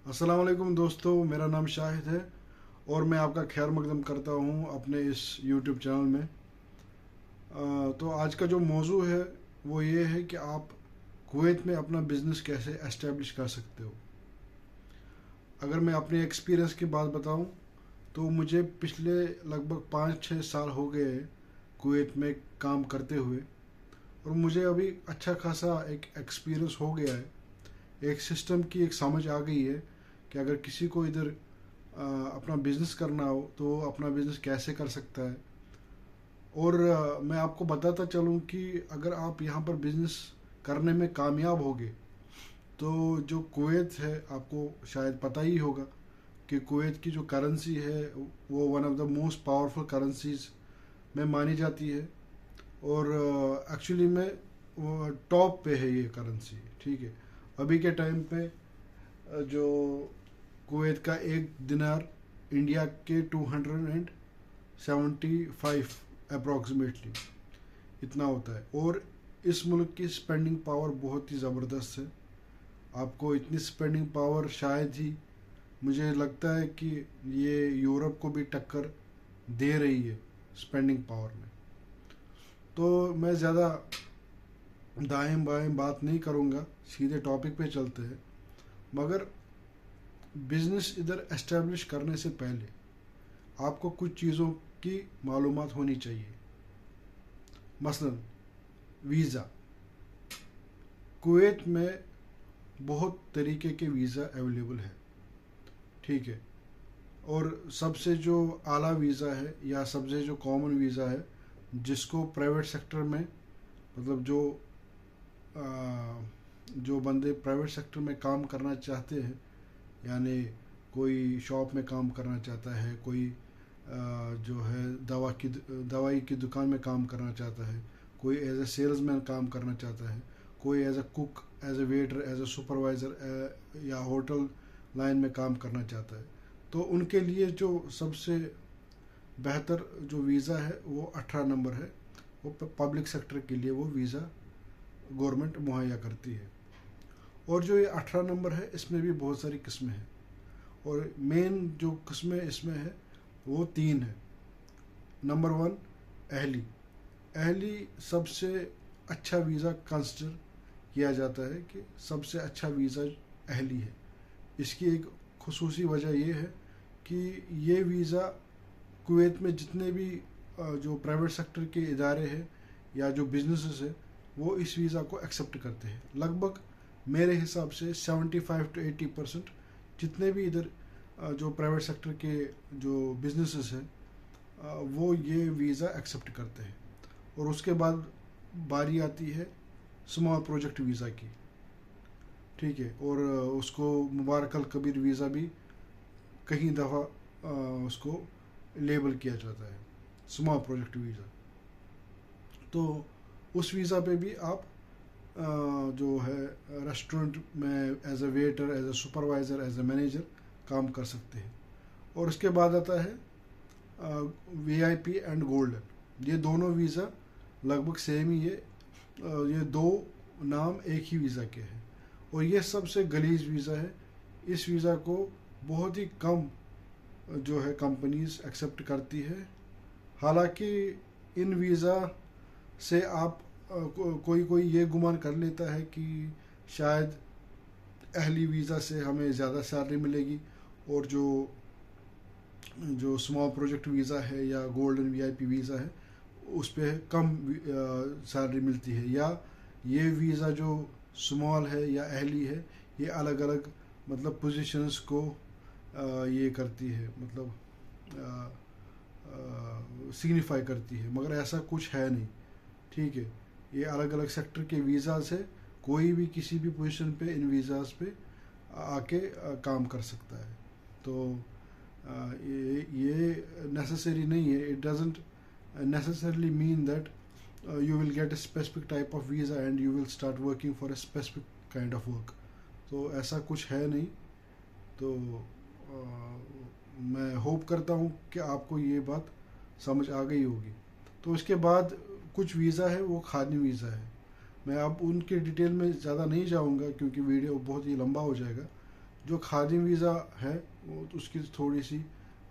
अस्सलाम वालेकुम दोस्तों, मेरा नाम शाहिद है और मैं आपका खैर मकदम करता हूँ अपने इस यूट्यूब चैनल में। तो आज का जो मौजू है वो ये है कि आप कुवैत में अपना बिज़नेस कैसे एस्टेब्लिश कर सकते हो। अगर मैं अपने एक्सपीरियंस की बात बताऊँ तो मुझे पिछले लगभग 5-6 साल हो गए कुवैत में काम करते हुए, और मुझे अभी अच्छा खासा एक एक्सपीरियंस हो गया है। एक सिस्टम की एक समझ आ गई है कि अगर किसी को इधर अपना बिज़नेस करना हो तो वो अपना बिज़नेस कैसे कर सकता है। और मैं आपको बताता चलूँ कि अगर आप यहाँ पर बिज़नेस करने में कामयाब होगे तो जो कुवैत है, आपको शायद पता ही होगा कि कुवैत की जो करेंसी है वो one of the most powerful currencies में मानी जाती है। और एक्चुअली में वो टॉप पे है ये करेंसी। ठीक है, अभी के टाइम पे जो कुवैत का एक दिनार इंडिया के 275 अप्रॉक्सीमेटली इतना होता है। और इस मुल्क की स्पेंडिंग पावर बहुत ही ज़बरदस्त है। आपको इतनी स्पेंडिंग पावर शायद ही, मुझे लगता है कि ये यूरोप को भी टक्कर दे रही है स्पेंडिंग पावर में। तो मैं ज़्यादा दाएं बाएं बात नहीं करूँगा, सीधे टॉपिक पे चलते हैं। मगर बिज़नेस इधर एस्टेब्लिश करने से पहले आपको कुछ चीज़ों की मालूमात होनी चाहिए। मसलन वीज़ा। कुवैत में बहुत तरीके के वीज़ा अवेलेबल है। ठीक है, और सबसे जो आला वीज़ा है या सबसे जो कॉमन वीज़ा है जिसको प्राइवेट सेक्टर में, मतलब जो बंदे प्राइवेट सेक्टर में काम करना चाहते हैं, यानी कोई शॉप में काम करना चाहता है, कोई जो है दवाई की दुकान में काम करना चाहता है, कोई एज ए सेल्समैन काम करना चाहता है, कोई as a cook, as a waiter, as a supervisor या होटल लाइन में काम करना चाहता है, तो उनके लिए जो सबसे बेहतर जो वीज़ा है वो 18 नंबर है। वो पब्लिक सेक्टर के लिए वो वीज़ा गवर्नमेंट मुहैया करती है। और जो ये 18 नंबर है इसमें भी बहुत सारी किस्में हैं, और मेन जो किस्में इसमें है वो 3 है। Number 1, Ahli. अहली सबसे अच्छा वीज़ा कंसिडर किया जाता है कि सबसे अच्छा वीज़ा अहली है। इसकी एक खुसूसी वजह यह है कि ये वीज़ा कुवैत में जितने भी जो प्राइवेट सेक्टर के इदारे हैं या जो बिजनेसेस है वो इस वीज़ा को एक्सेप्ट करते हैं। लगभग मेरे हिसाब से 75 to 80% जितने भी इधर जो प्राइवेट सेक्टर के जो बिजनेसेस हैं वो ये वीज़ा एक्सेप्ट करते हैं। और उसके बाद बारी आती है स्मॉल प्रोजेक्ट वीज़ा की। ठीक है, और उसको मुबारक अल कबीर वीज़ा भी कहीं दफ़ा उसको लेबल किया जाता है, स्मॉल प्रोजेक्ट वीज़ा। तो उस वीज़ा पे भी आप जो है रेस्टोरेंट में as a waiter, as a supervisor, as a manager काम कर सकते हैं। और उसके बाद आता है वीआईपी एंड गोल्डन। ये दोनों वीज़ा लगभग सेम ही है। ये दो नाम एक ही वीज़ा के हैं, और ये सबसे गलीज वीज़ा है। इस वीज़ा को बहुत ही कम जो है कंपनीज एक्सेप्ट करती है। हालांकि इन वीज़ा से आप कोई कोई ये गुमान कर लेता है कि शायद अहली वीज़ा से हमें ज़्यादा सैलरी मिलेगी, और जो जो स्मॉल प्रोजेक्ट वीज़ा है या गोल्डन वीआईपी वीज़ा है उस पर कम सैलरी मिलती है। या ये वीज़ा जो स्मॉल है या अहली है ये अलग अलग मतलब पोजीशंस को ये करती है, मतलब सिग्निफाई करती है, मगर ऐसा कुछ है नहीं। ठीक है, ये अलग अलग सेक्टर के वीज़ाज़ है। कोई भी किसी भी पोजीशन पे इन वीज़ाज़ पे आके काम कर सकता है। तो ये नेसेसरी नहीं है। It doesn't necessarily mean that you will get a specific type of visa and you will start working for a specific kind of work. तो ऐसा कुछ है नहीं। तो मैं होप करता हूँ कि आपको ये बात समझ आ गई होगी। तो इसके बाद कुछ वीज़ा है वो खानी वीज़ा है। मैं अब उनके डिटेल में ज़्यादा नहीं जाऊँगा क्योंकि वीडियो बहुत ही लंबा हो जाएगा। जो खादिम वीज़ा है वो तो उसकी थोड़ी सी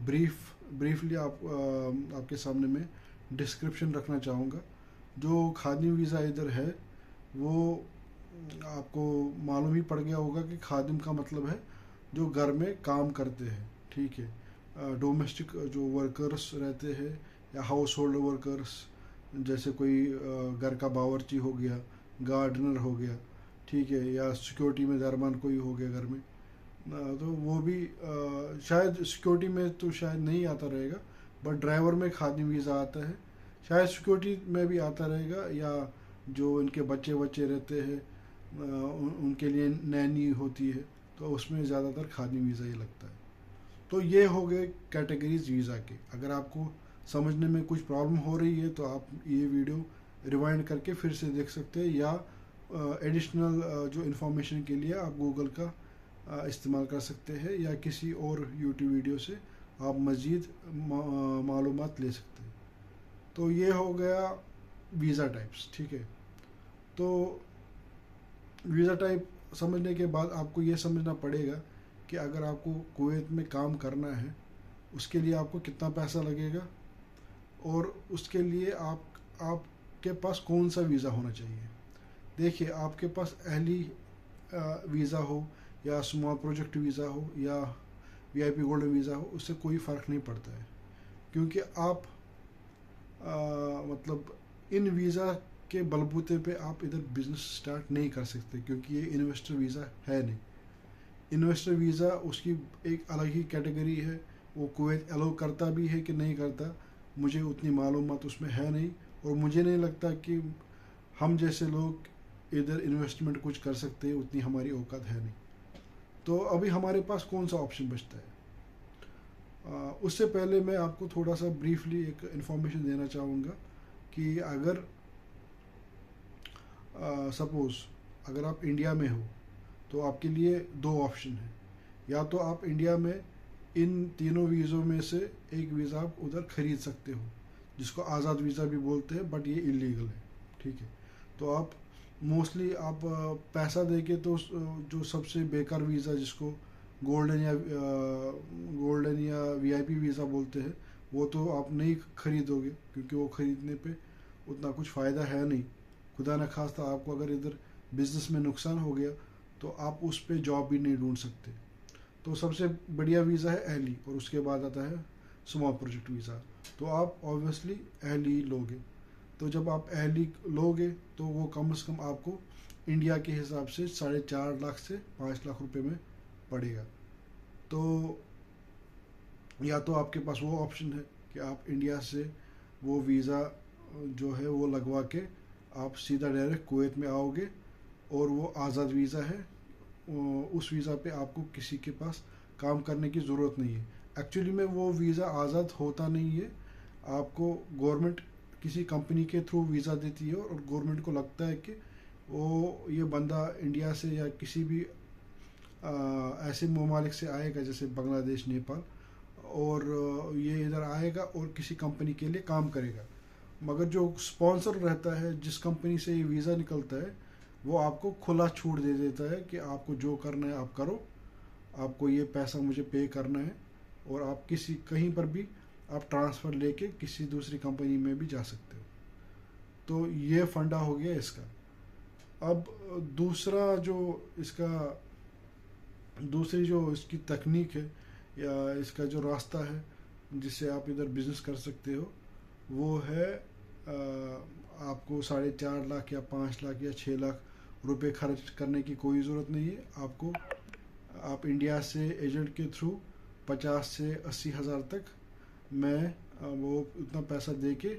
ब्रीफली आपके सामने में डिस्क्रिप्शन रखना चाहूँगा। जो खादिम वीज़ा इधर है वो आपको मालूम ही पड़ गया होगा कि खादिम का मतलब है जो घर में काम करते हैं, ठीक है। डोमेस्टिक जो वर्कर्स रहते हैं या हाउस होल्ड वर्कर्स, जैसे कोई घर का बावर्ची हो गया, गार्डनर हो गया, ठीक है, या सिक्योरिटी में दरबान कोई हो गया घर में, तो वो भी शायद सिक्योरिटी में तो शायद नहीं आता रहेगा, बट ड्राइवर में खादिम वीज़ा आता है। शायद सिक्योरिटी में भी आता रहेगा, या जो इनके बच्चे बच्चे रहते हैं उनके लिए नैनी होती है, तो उसमें ज़्यादातर खादिम वीज़ा ही लगता है। तो ये हो गए कैटेगरीज वीज़ा के। अगर आपको समझने में कुछ प्रॉब्लम हो रही है तो आप ये वीडियो रिवाइंड करके फिर से देख सकते हैं, या एडिशनल जो इन्फॉर्मेशन के लिए आप गूगल का इस्तेमाल कर सकते हैं, या किसी और यूट्यूब वीडियो से आप मज़ीद मालूमात ले सकते हैं। तो ये हो गया वीज़ा टाइप्स, ठीक है। तो वीज़ा टाइप समझने के बाद आपको ये समझना पड़ेगा कि अगर आपको कुवैत में काम करना है उसके लिए आपको कितना पैसा लगेगा, और उसके लिए आपके पास कौन सा वीज़ा होना चाहिए। देखिए, आपके पास अहली वीज़ा हो या स्मॉल प्रोजेक्ट वीज़ा हो या वीआईपी गोल्डन वीज़ा हो, उससे कोई फ़र्क नहीं पड़ता है, क्योंकि आप मतलब इन वीज़ा के बलबूते पे आप इधर बिज़नेस स्टार्ट नहीं कर सकते, क्योंकि ये इन्वेस्टर वीज़ा है नहीं। इन्वेस्टर वीज़ा उसकी एक अलग ही कैटेगरी है, वो कुवैत अलाउ करता भी है कि नहीं करता, मुझे उतनी मालूमात उसमें है नहीं, और मुझे नहीं लगता कि हम जैसे लोग इधर इन्वेस्टमेंट कुछ कर सकते हैं, उतनी हमारी औकात है नहीं। तो अभी हमारे पास कौन सा ऑप्शन बचता है? उससे पहले मैं आपको थोड़ा सा ब्रीफली एक इन्फॉर्मेशन देना चाहूँगा कि अगर सपोज़ अगर आप इंडिया में हो तो आपके लिए दो ऑप्शन हैं। या तो आप इंडिया में इन तीनों वीज़ों में से एक वीज़ा आप उधर ख़रीद सकते हो, जिसको आज़ाद वीज़ा भी बोलते हैं, बट ये इलीगल है, ठीक है। तो आप मोस्टली आप पैसा देके तो जो सबसे बेकार वीज़ा जिसको गोल्डन या वीआईपी वीज़ा बोलते हैं, वो तो आप नहीं खरीदोगे, क्योंकि वो ख़रीदने पे उतना कुछ फ़ायदा है नहीं। खुदा न खास्ता आपको अगर इधर बिज़नेस में नुकसान हो गया तो आप उस पे जॉब भी नहीं ढूंढ सकते। तो सबसे बढ़िया वीज़ा है अहली, और उसके बाद आता है स्मॉल प्रोजेक्ट वीज़ा। तो आप ऑब्वियसली अहली लोगे। तो जब आप अहली लोगे तो वो कम से कम आपको इंडिया के हिसाब से 4.5 लाख से 5 लाख रुपए में पड़ेगा। तो या तो आपके पास वो ऑप्शन है कि आप इंडिया से वो वीज़ा जो है वो लगवा के आप सीधा डायरेक्ट कुवैत में आओगे, और वो आज़ाद वीज़ा है, उस वीज़ा पे आपको किसी के पास काम करने की ज़रूरत नहीं है। एक्चुअली में वो वीज़ा आज़ाद होता नहीं है, आपको गवर्नमेंट किसी कंपनी के थ्रू वीज़ा देती है, और गवर्नमेंट को लगता है कि वो ये बंदा इंडिया से या किसी भी ऐसे ममालिक से आएगा जैसे बांग्लादेश, नेपाल, और ये इधर आएगा और किसी कंपनी के लिए काम करेगा। मगर जो स्पॉन्सर रहता है, जिस कंपनी से ये वीज़ा निकलता है, वो आपको खुला छूट दे देता है कि आपको जो करना है आप करो, आपको ये पैसा मुझे पे करना है, और आप किसी कहीं पर भी आप ट्रांसफ़र लेके किसी दूसरी कंपनी में भी जा सकते हो। तो ये फंडा हो गया इसका। अब दूसरा जो दूसरी जो इसकी तकनीक है या इसका जो रास्ता है जिससे आप इधर बिज़नेस कर सकते हो, वो है आपको 4.5 लाख या 5 लाख या 6 लाख रुपए खर्च करने की कोई ज़रूरत नहीं है। आप इंडिया से एजेंट के थ्रू 50 से 80 हज़ार तक मैं वो उतना पैसा दे के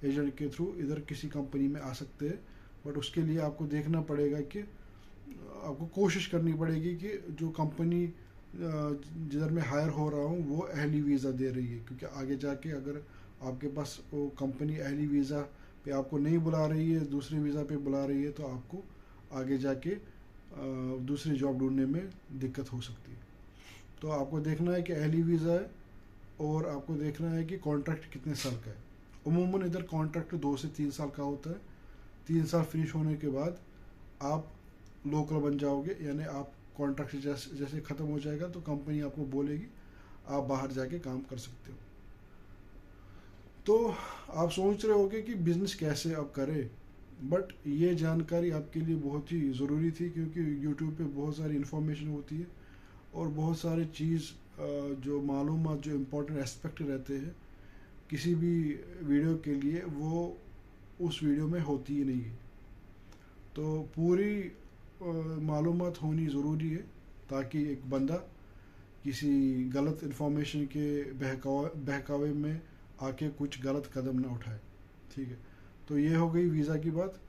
एजेंट के थ्रू इधर किसी कंपनी में आ सकते हैं। बट उसके लिए आपको देखना पड़ेगा कि आपको कोशिश करनी पड़ेगी कि जो कंपनी जिधर मैं हायर हो रहा हूँ वो अहली वीज़ा दे रही है, क्योंकि आगे जाके अगर आपके पास वो कंपनी अहली वीज़ा पे आपको नहीं बुला रही है, दूसरे वीज़ा पे बुला रही है, तो आपको आगे जाके दूसरी जॉब ढूंढने में दिक्कत हो सकती है। तो आपको देखना है कि अहली वीज़ा है, और आपको देखना है कि कॉन्ट्रैक्ट कितने साल का है। उमूमन इधर कॉन्ट्रैक्ट 2 से 3 साल का होता है। 3 साल फिनिश होने के बाद आप लोकल बन जाओगे, यानी आप कॉन्ट्रैक्ट जैसे जैसे ख़त्म हो जाएगा तो कंपनी आपको बोलेगी आप बाहर जाके काम कर सकते हो। तो आप सोच रहे होगे कि बिज़नेस कैसे अब करें, बट ये जानकारी आपके लिए बहुत ही ज़रूरी थी, क्योंकि यूट्यूब पे बहुत सारी इन्फॉर्मेशन होती है और बहुत सारे चीज़ जो मालूमात जो इम्पोर्टेंट एस्पेक्ट रहते हैं किसी भी वीडियो के लिए, वो उस वीडियो में होती ही नहीं है। तो पूरी मालूमात होनी ज़रूरी है ताकि एक बंदा किसी गलत इन्फॉर्मेशन के बहकावे में आके कुछ गलत कदम ना उठाए। ठीक है, तो ये हो गई वीज़ा की बात।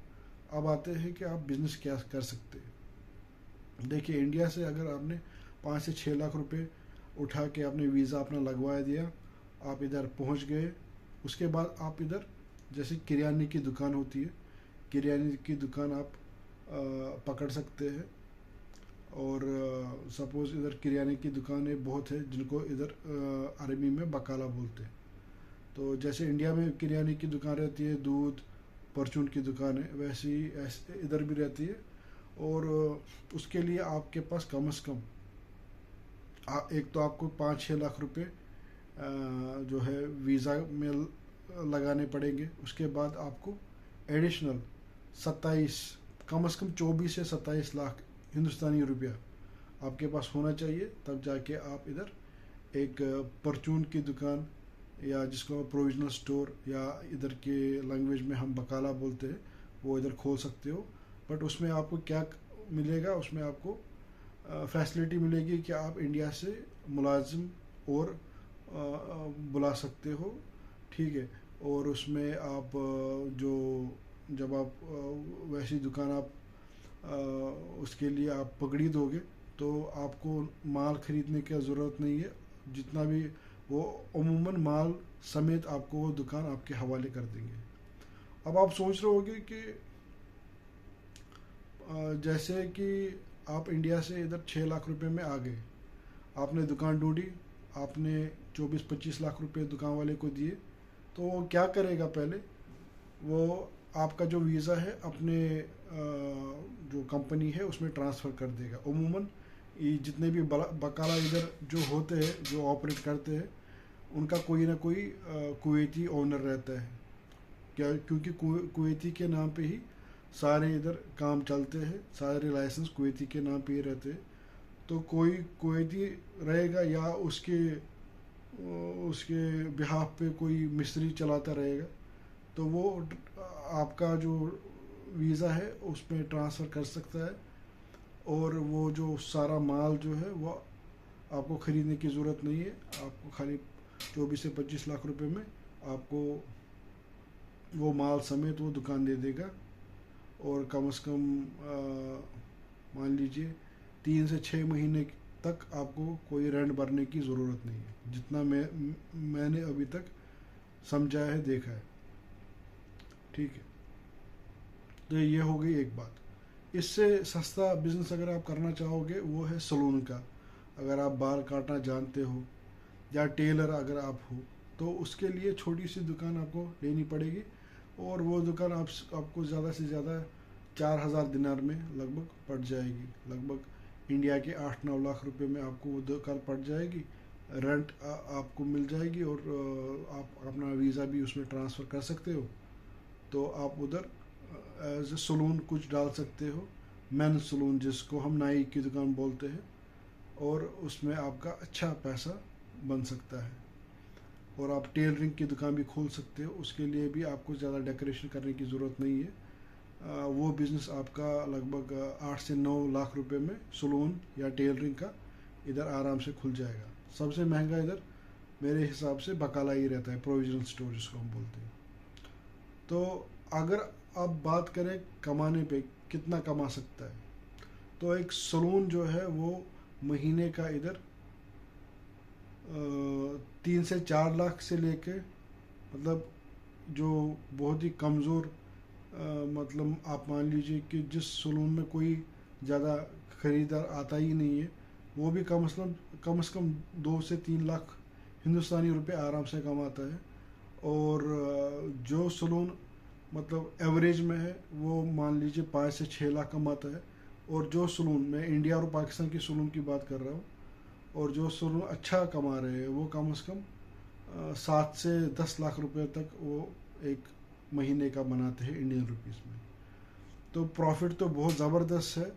अब आते हैं कि आप बिज़नेस क्या कर सकते हैं। देखिए, इंडिया से अगर आपने 5 से 6 लाख रुपए उठा के आपने वीज़ा अपना लगवा दिया, आप इधर पहुंच गए, उसके बाद आप इधर जैसे किराने की दुकान होती है, किराने की दुकान आप पकड़ सकते हैं। और सपोज़ इधर किराने की दुकानें बहुत है जिनको इधर अरबी में बकाला बोलते हैं। तो जैसे इंडिया में किराने की दुकान रहती है, दूध परचून की दुकान है, वैसे ही इधर भी रहती है। और उसके लिए आपके पास कम से कम एक तो आपको 5-6 लाख रुपए जो है वीज़ा में लगाने पड़ेंगे। उसके बाद आपको एडिशनल 27, कम से कम 24 से 27 लाख हिंदुस्तानी रुपया आपके पास होना चाहिए, तब जाके आप इधर एक परचून की दुकान या जिसको प्रोविजनल स्टोर या इधर के लैंग्वेज में हम बकाला बोलते हैं, वो इधर खोल सकते हो। बट उसमें आपको क्या मिलेगा, उसमें आपको फैसिलिटी मिलेगी कि आप इंडिया से मुलाजिम और बुला सकते हो। ठीक है, और उसमें आप जो जब आप वैसी दुकान आप उसके लिए आप पकड़ी दोगे तो आपको माल ख़रीदने की ज़रूरत नहीं है। जितना भी वो अमूमन माल समेत आपको वो दुकान आपके हवाले कर देंगे। अब आप सोच रहे होगे कि जैसे कि आप इंडिया से इधर 6 लाख रुपए में आ गए, आपने दुकान ढूंढी, आपने 24-25 लाख रुपए दुकान वाले को दिए, तो वो क्या करेगा, पहले वो आपका जो वीज़ा है अपने जो कंपनी है उसमें ट्रांसफ़र कर देगा। अमूमन ये जितने भी बकाला इधर जो होते हैं, जो ऑपरेट करते हैं, उनका कोई ना कोई कुवैती ओनर रहता है। क्या, क्योंकि कुवैती के नाम पे ही सारे इधर काम चलते हैं, सारे लाइसेंस कुवैती के नाम पे ही रहते हैं। तो कोई कुवैती रहेगा या उसके बिहाफ पे कोई मिस्त्री चलाता रहेगा, तो वो आपका जो वीज़ा है उसमें ट्रांसफ़र कर सकता है। और वो जो सारा माल जो है वो आपको ख़रीदने की ज़रूरत नहीं है, आपको खाली 24 से 25 लाख रुपए में आपको वो माल समेत वो दुकान दे देगा। और कम से कम मान लीजिए 3 से 6 महीने तक आपको कोई रेंट भरने की ज़रूरत नहीं है, जितना मैंने अभी तक समझा है, देखा है। ठीक है, तो ये हो गई एक बात। इससे सस्ता बिज़नेस अगर आप करना चाहोगे वो है सलून का। अगर आप बाल काटना जानते हो या टेलर अगर आप हो, तो उसके लिए छोटी सी दुकान आपको लेनी पड़ेगी। और वो दुकान आपको ज़्यादा से ज़्यादा 4,000 दिनार में लगभग पड़ जाएगी। लगभग इंडिया के 8-9 लाख रुपए में आपको वो दुकान पड़ जाएगी। रेंट आपको मिल जाएगी और आप अपना वीज़ा भी उसमें ट्रांसफ़र कर सकते हो। तो आप उधर एज ए सलून कुछ डाल सकते हो, मैन सलून जिसको हम नाई की दुकान बोलते हैं, और उसमें आपका अच्छा पैसा बन सकता है। और आप टेलरिंग की दुकान भी खोल सकते हो, उसके लिए भी आपको ज़्यादा डेकोरेशन करने की ज़रूरत नहीं है। वो बिज़नेस आपका लगभग 8 से 9 लाख रुपए में सलून या टेलरिंग का इधर आराम से खुल जाएगा। सबसे महंगा इधर मेरे हिसाब से बकाला ही रहता है, प्रोविजनल स्टोर जिसको हम बोलते हैं। तो अगर अब बात करें कमाने पे कितना कमा सकता है, तो एक सलून जो है वो महीने का इधर 3 से 4 लाख से लेके, मतलब जो बहुत ही कमज़ोर, मतलब आप मान लीजिए कि जिस सलून में कोई ज़्यादा ख़रीदार आता ही नहीं है, वो भी कम से कम 2 से 3 लाख हिंदुस्तानी रुपए आराम से कमाता है। और जो सलून मतलब एवरेज में है वो मान लीजिए 5 से 6 लाख कमाता है, और जो सलून, मैं इंडिया और पाकिस्तान की सलून की बात कर रहा हूँ, और जो सलून अच्छा कमा रहे हैं वो कम से कम 7 से 10 लाख रुपए तक वो एक महीने का बनाते हैं इंडियन रुपीस में। तो प्रॉफिट तो बहुत ज़बरदस्त है,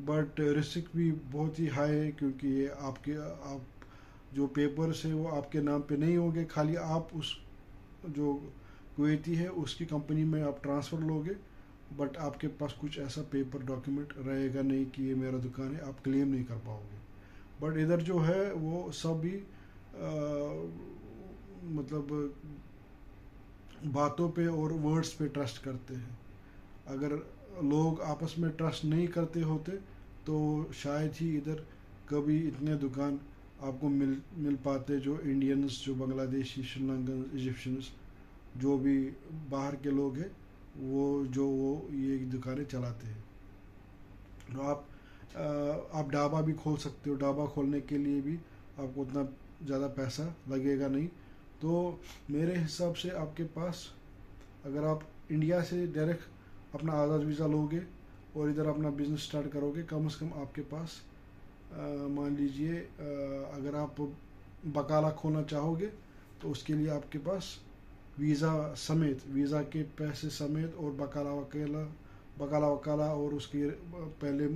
बट रिस्क भी बहुत ही हाई है, क्योंकि ये आप जो पेपर्स है वो आपके नाम पे नहीं होंगे, खाली आप उस जो कुवैती है उसकी कंपनी में आप ट्रांसफ़र लोगे, बट आपके पास कुछ ऐसा पेपर डॉक्यूमेंट रहेगा नहीं कि ये मेरा दुकान है, आप क्लेम नहीं कर पाओगे। बट इधर जो है वो सब भी मतलब बातों पे और वर्ड्स पे ट्रस्ट करते हैं। अगर लोग आपस में ट्रस्ट नहीं करते होते तो शायद ही इधर कभी इतने दुकान आपको मिल पाते, जो इंडियंस, जो बांग्लादेशी, श्रीलंकन, इजिप्शियंस, जो भी बाहर के लोग हैं, वो ये दुकानें चलाते हैं। तो आप ढाबा भी खोल सकते हो। ढाबा खोलने के लिए भी आपको उतना ज़्यादा पैसा लगेगा नहीं। तो मेरे हिसाब से आपके पास, अगर आप इंडिया से डायरेक्ट अपना आज़ाद वीज़ा लोगे और इधर अपना बिज़नेस स्टार्ट करोगे, कम से कम आपके पास मान लीजिए अगर आप बकाला खोलना चाहोगे तो उसके लिए आपके पास वीज़ा समेत, वीज़ा के पैसे समेत और बकाला और उसके पहले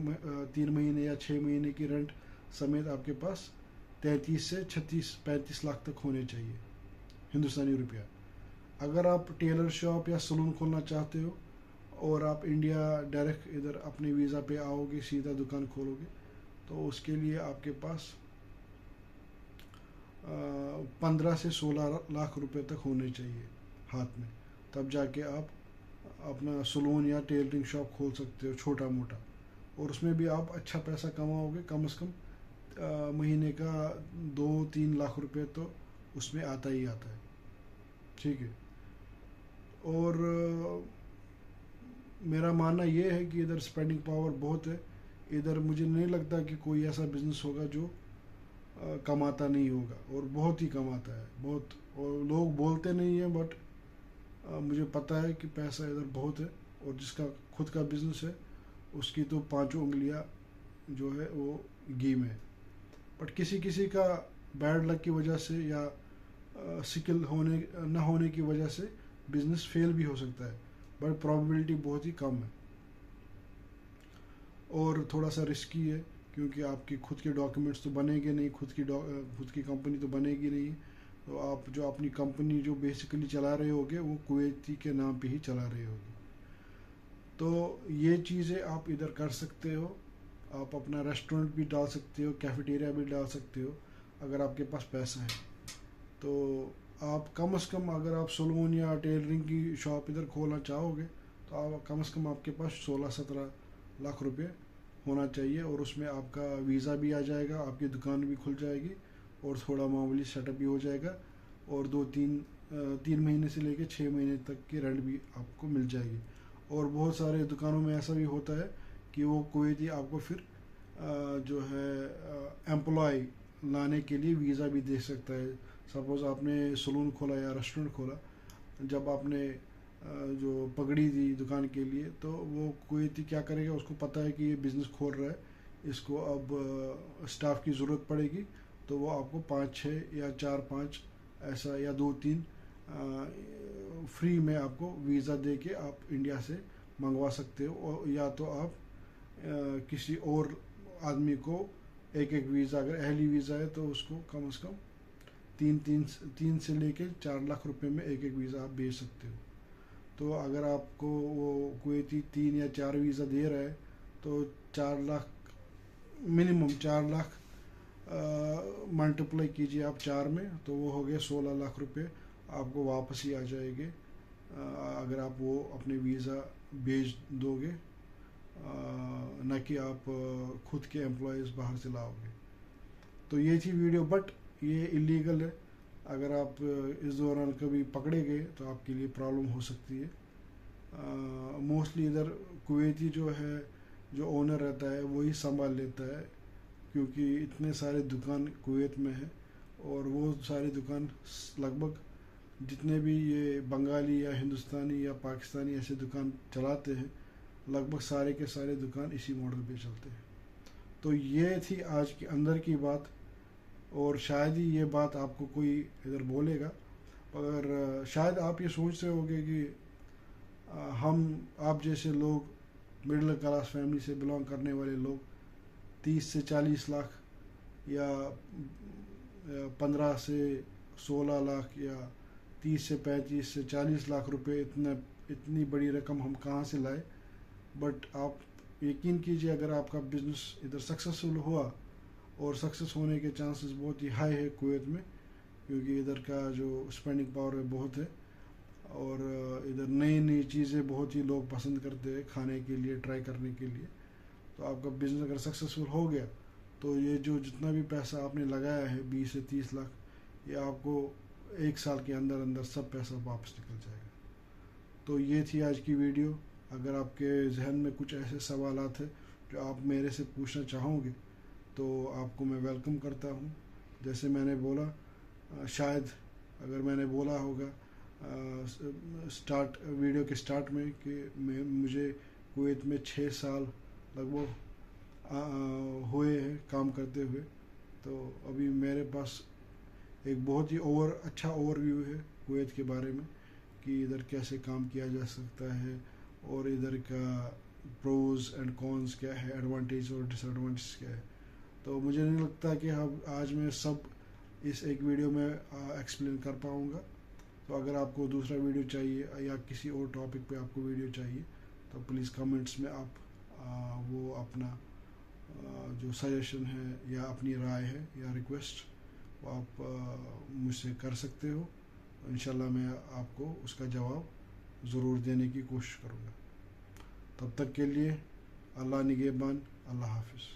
3 महीने या 6 महीने की रेंट समेत आपके पास 33 से 36-35 लाख तक होने चाहिए हिंदुस्तानी रुपया। अगर आप टेलर शॉप या सलून खोलना चाहते हो और आप इंडिया डायरेक्ट इधर अपने वीज़ा पे आओगे, सीधा दुकान खोलोगे, तो उसके लिए आपके पास 15 से 16 लाख रुपए तक होने चाहिए हाथ में, तब जाके आप अपना सलून या टेलरिंग शॉप खोल सकते हो छोटा मोटा, और उसमें भी आप अच्छा पैसा कमाओगे। कम से कम महीने का 2-3 लाख रुपए तो उसमें आता ही आता है। ठीक है। और मेरा मानना ये है कि इधर स्पेंडिंग पावर बहुत है। इधर मुझे नहीं लगता कि कोई ऐसा बिजनेस होगा जो कमाता नहीं होगा, और बहुत ही कमाता है, बहुत। और लोग बोलते नहीं हैं, बट मुझे पता है कि पैसा इधर बहुत है, और जिसका खुद का बिजनेस है उसकी तो 5 उंगलियां जो है वो घी में है। बट किसी किसी का बैड लक की वजह से या स्किल न होने की वजह से बिजनेस फेल भी हो सकता है, बट प्रोबेबिलिटी बहुत ही कम है और थोड़ा सा रिस्की है, क्योंकि आपके खुद के डॉक्यूमेंट्स तो बनेंगे नहीं, खुद की कंपनी तो बनेगी नहीं। तो आप जो अपनी कंपनी जो बेसिकली चला रहे होगे वो कुवैती के नाम पे ही चला रहे होगे। तो ये चीज़ें आप इधर कर सकते हो। आप अपना रेस्टोरेंट भी डाल सकते हो, कैफेटेरिया भी डाल सकते हो, अगर आपके पास पैसा है। तो आप कम से कम, अगर आप सलून या टेलरिंग की शॉप इधर खोलना चाहोगे तो आप कम से कम आपके पास 16-17 लाख रुपए होना चाहिए, और उसमें आपका वीज़ा भी आ जाएगा, आपकी दुकान भी खुल जाएगी, और थोड़ा मामूली सेटअप भी हो जाएगा, और 3 महीने से लेकर 6 महीने तक की रेंट भी आपको मिल जाएगी। और बहुत सारे दुकानों में ऐसा भी होता है कि वो कुवैती आपको फिर जो है एम्प्लॉय लाने के लिए वीज़ा भी दे सकता है। सपोज़ आपने सलून खोला या रेस्टोरेंट खोला, जब आपने जो पगड़ी दी दुकान के लिए, तो वो कुवैती क्या करेगा, उसको पता है कि ये बिज़नेस खोल रहा है, इसको अब स्टाफ की ज़रूरत पड़ेगी, तो वो आपको 5-6 या 4-5 ऐसा या 2-3 फ्री में आपको वीज़ा दे के आप इंडिया से मंगवा सकते हो। और या तो आप किसी और आदमी को एक वीज़ा, अगर अहली वीज़ा है तो उसको कम से कम 3 से लेके 4 लाख रुपए में एक वीज़ा आप भेज सकते हो। तो अगर आपको वो कुवैती 3 या 4 वीज़ा दे रहा है तो 4 लाख, मिनिमम 4 लाख मल्टीप्लाई कीजिए आप 4 में, तो वो हो गया 16 लाख रुपए आपको वापस ही आ जाएंगे अगर आप वो अपने वीज़ा भेज दोगे, न कि आप खुद के एम्प्लॉयज़ बाहर से लाओगे। तो ये थी वीडियो, बट ये इलीगल है। अगर आप इस दौरान कभी पकड़े गए तो आपके लिए प्रॉब्लम हो सकती है। मोस्टली इधर कुवैती जो है, जो ओनर रहता है वही संभाल लेता है, क्योंकि इतने सारे दुकान कुवैत में है, और वो सारी दुकान लगभग जितने भी ये बंगाली या हिंदुस्तानी या पाकिस्तानी ऐसे दुकान चलाते हैं, लगभग सारे के सारे दुकान इसी मॉडल पे चलते हैं। तो ये थी आज की अंदर की बात, और शायद ही ये बात आपको कोई इधर बोलेगा, मगर शायद आप ये सोच रहे होंगे कि हम आप जैसे लोग मिडिल क्लास फैमिली से बिलोंग करने वाले लोग 30 से 40 लाख या 15 से 16 लाख या 30 से 35 से 40 लाख रुपए इतनी बड़ी रकम हम कहाँ से लाए। बट आप यकीन कीजिए, अगर आपका बिजनेस इधर सक्सेसफुल हुआ, और सक्सेस होने के चांसेस बहुत ही हाई है कुवैत में, क्योंकि इधर का जो स्पेंडिंग पावर है बहुत है, और इधर नई नई चीज़ें बहुत ही लोग पसंद करते हैं खाने के लिए, ट्राई करने के लिए। तो आपका बिजनेस अगर सक्सेसफुल हो गया तो ये जो जितना भी पैसा आपने लगाया है 20 से 30 लाख, ये आपको 1 साल के अंदर अंदर सब पैसा वापस निकल जाएगा। तो ये थी आज की वीडियो। अगर आपके जहन में कुछ ऐसे सवालात हैं जो आप मेरे से पूछना चाहोगे तो आपको मैं वेलकम करता हूँ। जैसे मैंने बोला, शायद अगर मैंने बोला होगा स्टार्ट वीडियो के स्टार्ट में कि मुझे कुवैत में 6 साल लगभग हुए हैं काम करते हुए, तो अभी मेरे पास एक बहुत ही अच्छा ओवरव्यू है कुवैत के बारे में कि इधर कैसे काम किया जा सकता है, और इधर का प्रोज एंड कॉन्स क्या है, एडवांटेज और डिसएडवांटेज क्या है। तो मुझे नहीं लगता कि हम आज मैं सब इस एक वीडियो में एक्सप्लेन कर पाऊँगा। तो अगर आपको दूसरा वीडियो चाहिए या किसी और टॉपिक पे आपको वीडियो चाहिए तो प्लीज़ कमेंट्स में आप वो अपना जो सजेशन है या अपनी राय है या रिक्वेस्ट वो आप मुझसे कर सकते हो। इंशाल्लाह मैं आपको उसका जवाब ज़रूर देने की कोशिश करूँगा। तब तक के लिए अल्लाह निगहबान, अल्लाह हाफिज़।